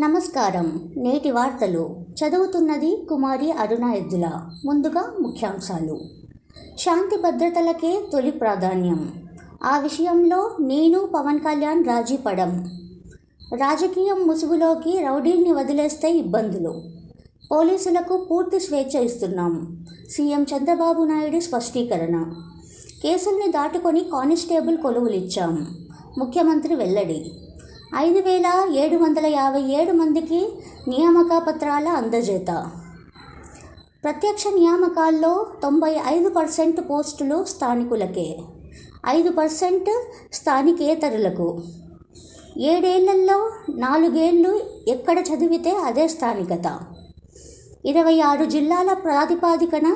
నమస్కారం. నేటి వార్తలు చదువుతున్నది కుమారి అరుణ ఎద్దుల. ముందుగా ముఖ్యాంశాలు. శాంతి భద్రతలకే తొలి ప్రాధాన్యం. ఆ విషయంలో నేను పవన్ కళ్యాణ్ రాజీ పడం. రాజకీయం ముసుగులోకి రౌడీల్ని వదిలేస్తే ఇబ్బందులు. పోలీసులకు పూర్తి స్వేచ్ఛ ఇస్తున్నాం. సీఎం చంద్రబాబు నాయుడు స్పష్టీకరణ. కేసుల్ని దాటుకొని కానిస్టేబుల్ కొలువులిచ్చాం. ముఖ్యమంత్రి వెల్లడి. 5,757 మందికి నియామక పత్రాల అందజేత. ప్రత్యక్ష నియామకాల్లో 95% పోస్టులు స్థానికులకే, 5% స్థానికేతరులకు. 7 ఏళ్లలో 4 ఏళ్లు ఎక్కడ చదివితే అదే స్థానికత. 26 జిల్లాల ప్రాతిపాదికన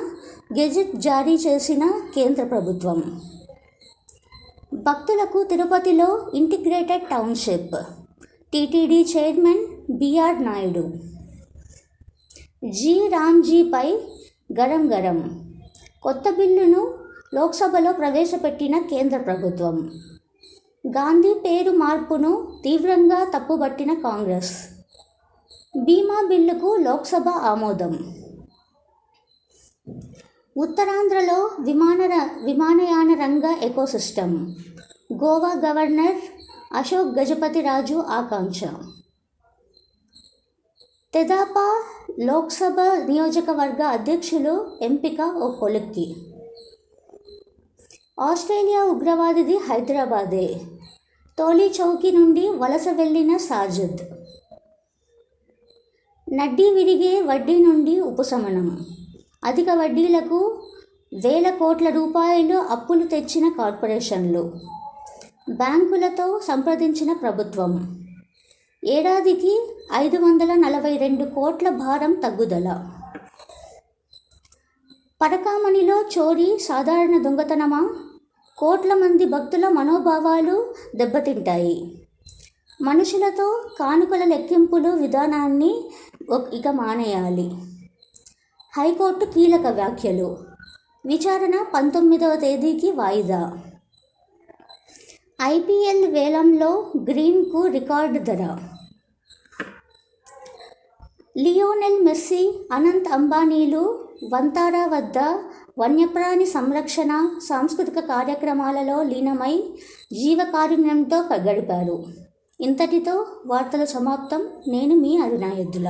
గెజిట్ జారీ చేసిన కేంద్ర ప్రభుత్వం. భక్తులకు తిరుపతిలో integrated township. TTD chairman BR Naidu. రామ్జీపై గరం. కొత్త బిల్లును లోక్సభలో ప్రవేశపెట్టిన కేంద్ర ప్రభుత్వం. గాంధీ పేరు మార్పును తీవ్రంగా తప్పుబట్టిన కాంగ్రెస్. బీమా బిల్లుకు లోక్సభ ఆమోదం. ఉత్తరాంధ్రలో విమానయాన రంగ ఎకోసిస్టమ్. గోవా గవర్నర్ అశోక్ గజపతిరాజు ఆకాంక్ష. తెదేపా లోక్సభ నియోజకవర్గ అధ్యక్షులు ఎంపిక ఓ కొలిక్కి. ఆస్ట్రేలియా ఉగ్రవాదిది హైదరాబాదే. టోలీ చౌకీ నుండి వలస వెళ్లిన సాజిద్. నడ్డి విరిగే వడ్డీ నుండి ఉపశమనం. అధిక వడ్డీలకు వేల కోట్ల రూపాయలు అప్పులు తెచ్చిన కార్పొరేషన్లు. బ్యాంకులతో సంప్రదించిన ప్రభుత్వం. ఏడాదికి 542 కోట్ల భారం తగ్గుదల. పరకామణిలో చోరీ సాధారణ దొంగతనమా? కోట్ల మంది భక్తుల మనోభావాలు దెబ్బతింటాయి. మనుషులతో కానుకల లెక్కింపులు విధానాన్ని ఇక మానేయాలి. హైకోర్టు కీలక వ్యాఖ్యలు. విచారణ 19వ తేదీకి వాయిదా. ఐపీఎల్ వేలంలో గ్రీన్కు రికార్డు ధర. లియోనెల్ మెస్సీ, అనంత్ అంబానీలు వంతారా వద్ద వన్యప్రాణి సంరక్షణ, సాంస్కృతిక కార్యక్రమాలలో లీనమై జీవకారుణ్యంతో గడిపారు. ఇంతటితో వార్తలు సమాప్తం. నేను మీ అరుణ ఎద్దుల.